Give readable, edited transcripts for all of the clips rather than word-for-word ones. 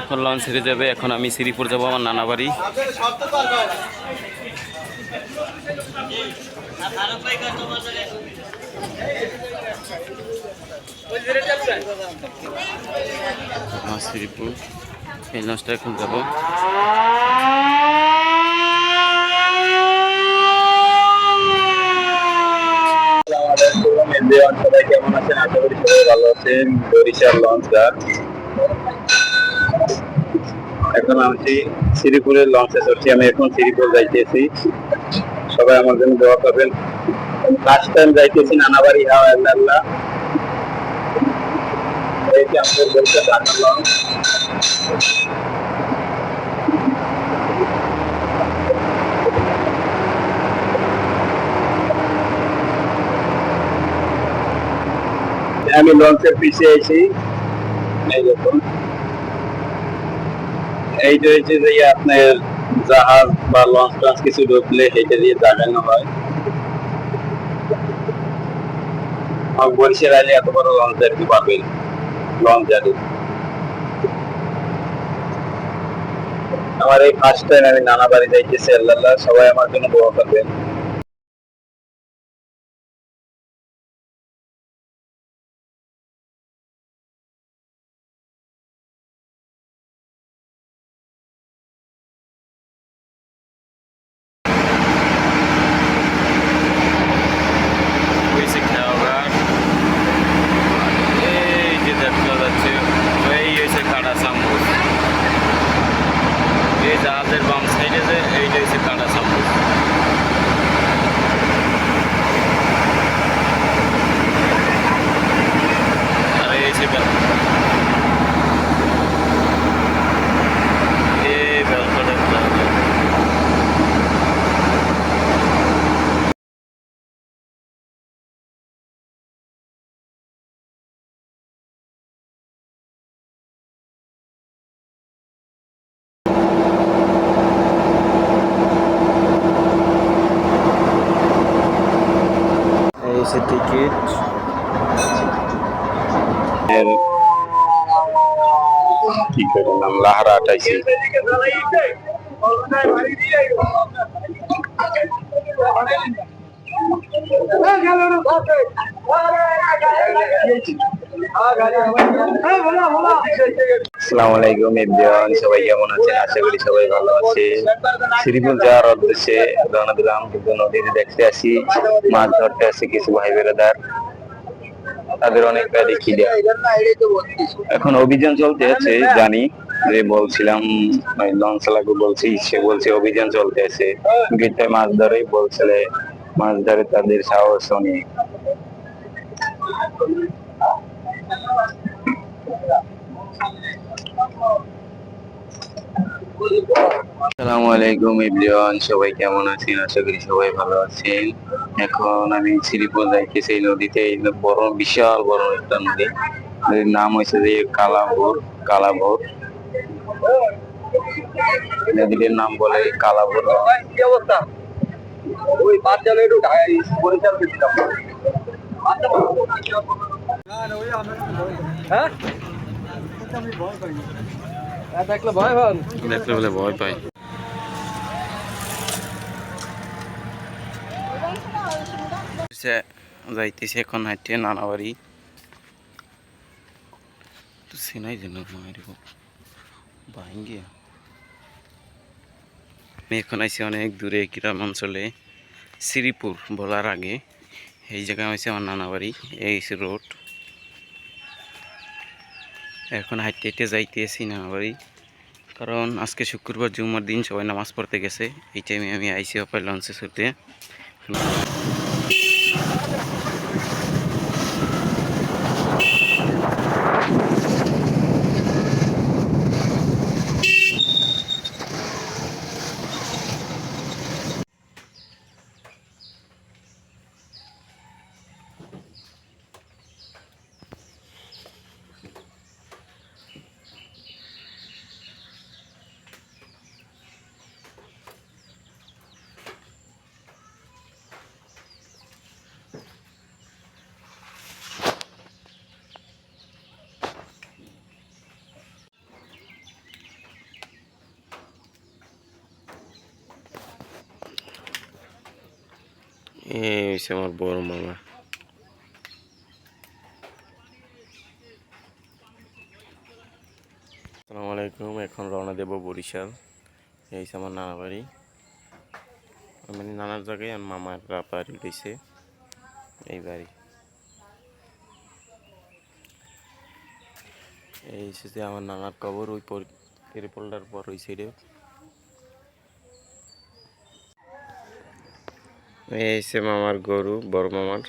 এখন লঞ্চ ছেড়ে যাবে। এখন আমি শ্রীপুর যাবো আমার নানা বাড়ি। শ্রীপুর এই লঞ্চটা এখন যাবো। সবাই কেমন আছেন? আশা করি সবাই ভালো আছেন। বরিশাল লঞ্চ ঘাট। এখন আমি শ্রীপুরের লঞ্চে চড়ছি। আমি এখন শ্রীপুর যাইতেছি। সবাই আমার জন্য দোয়া করবেন। লাস্ট টাইম যাইতেছি নানাবাড়ি আল্লাহ। এই যে আমাদের বরিশাল ঢাকা লঞ্চ। আমি লঞ্চের পিছিয়ে আছি। এই দেখুন, এইটা হচ্ছে যে আপনার জাহাজ বা লঞ্চ টঞ্চ কিছু ঢুকলে সেটা দিয়ে জাগানো হয়। বরিশাল আলে এত বড় লঞ্চ আর কি পাবেন, লঞ্চ জারি। আমার এই ফার্স্ট টাইম আমি নানা বাড়ি যাইতেছি আল্লাহ। সবাই আমার জন্য দোয়া করবেন। এই যে দেখা যাচ্ছে এই হয়েছে কাটা চামচ। এই জাহাজের বাম সাইডে যে এইটা হচ্ছে কাটা চামচ। আর এই হচ্ছে টিকিট। কি করে নাম লাহারা আটাইছি। আসসালামু আলাইকুম এভরিওয়ান, সবাই কেমন আছেন? আশা করি সবাই ভালো আছে। শ্রীপুর যাওয়ার উদ্দেশ্যে রওনা দিলাম। কিন্তু নদীতে দেখতে আসি, মাছ ধরতে আসি কিছু ভাই বেড়াদার। তাদের অনেক প্যারি খিদে। এখন অভিযান চলতে আছে জানি, যে বলছিলাম লঞ্চ চালাকে বলছি, সে বলছে অভিযান চলতে আছে। গেটে মাছ ধরে বলছে, মাছ ধরে তাদের সাহস অনেক। আসসালামু আলাইকুম এভরিওয়ান, সবাই কেমন আছেন? আশা করি সবাই ভালো আছেন। এখন আমি শ্রীপুর যাইতেছি। এই নদীতে বড় বিশাল বড় একটা নদী, নদীর নাম হয়েছে যে কালাভোর। কালাভোর নদীটির নাম বলে কালাভোর। কি অবস্থা? ওই বাচ্চা একটু বরিশাল গেছিলাম। হ্যাঁ, দেখলে ভয় পান? দেখলে বলে ভয় পাই। যাইতেছি এখন হাঁটতে নানা বাড়ি। তো সিনাই দিন মায়ের ভাঙ্গিয়া। আমি এখন আইছি অনেক দূরে গ্রাম অঞ্চলে, শ্রীপুর বলার আগে এই জায়গায় হয়েছে আমার নানা বাড়ি। এই রোড। এখন হাঁটতে হাঁটতে যাইতেছি নানা বাড়ি, কারণ আজকে শুক্রবার জুম্মার দিন, সবাই নামাজ পড়তে গেছে। এই টাইমে আমি আইসি অপায় লঞ্চে ছুটতে। এই হচ্ছে আমার বড় মামা। আসসালামু আলাইকুম। এখন রওনা দেব বরিশাল। এই হচ্ছে আমার নানা বাড়ি, মানে নানার জায়গায় আর মামার বাড়ি রয়েছে এই বাড়ি। এই হচ্ছে আমার নানার কবর, ওই এরপোলটার পর ওই সাইডে। এই হচ্ছে মামার গরু, বড় মামার।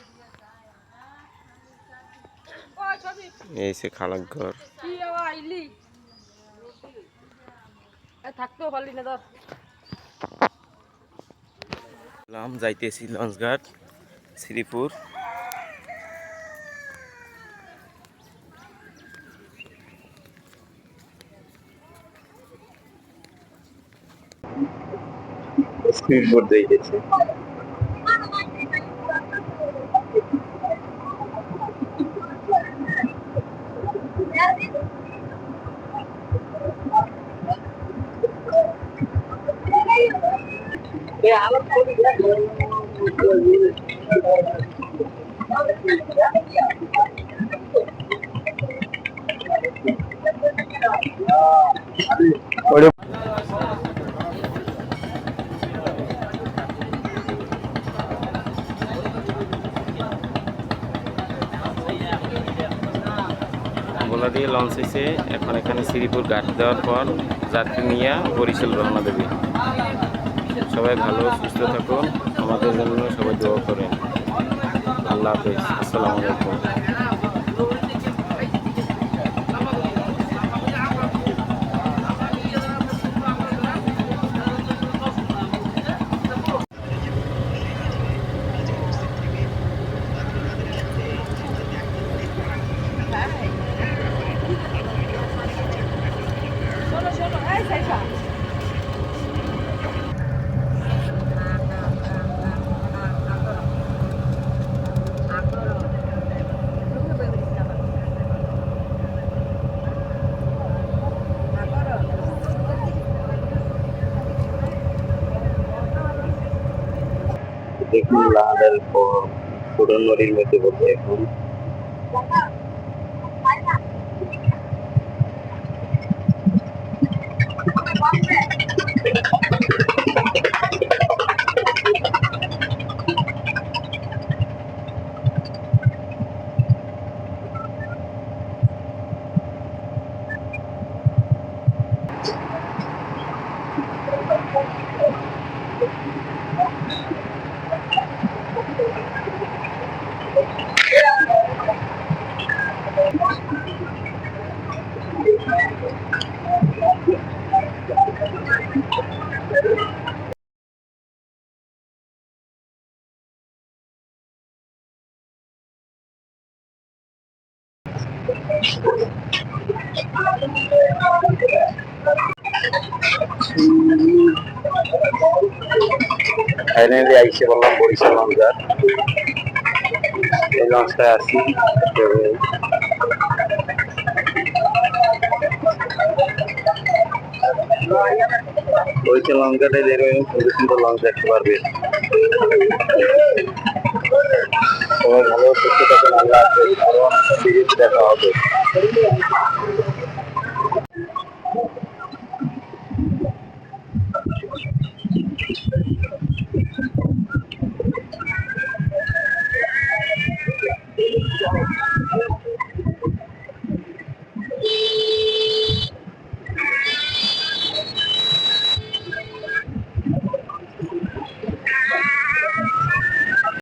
এই হচ্ছে খালার ঘর। যাইতেছি লঞ্চঘাট, শ্রীপুর। স্পিড বোট যাইতেছে। ভোলা দিয়ে লঞ্চ এসে এখন এখানে শ্রীপুর ঘাট দেওয়ার পর যাত্রী নিয়ে বরিশাল রওনা দেবে। সবাই ভালো সুস্থ থাকুন, আমাদের জন্য সবাই দোয়া করেন। আল্লাহ হাফেজ, আসসালামু আলাইকুম। দেখুন লাহাদের পর পুরো নদীর মধ্যে পড়ছে এখন। ফাইনালি আইসে বললাম বরিশাল লঞ্চঘাট। এই লঞ্চটায় আছি। বরিশাল লঞ্চঘাটে যেরকম সুন্দর সুন্দর লঞ্চ দেখতে পারবে। সবাই ভালো সুস্থ থাকুন, আল্লাহ হাফেজ। আরো অনেক ভিডিওতে দেখা হবে।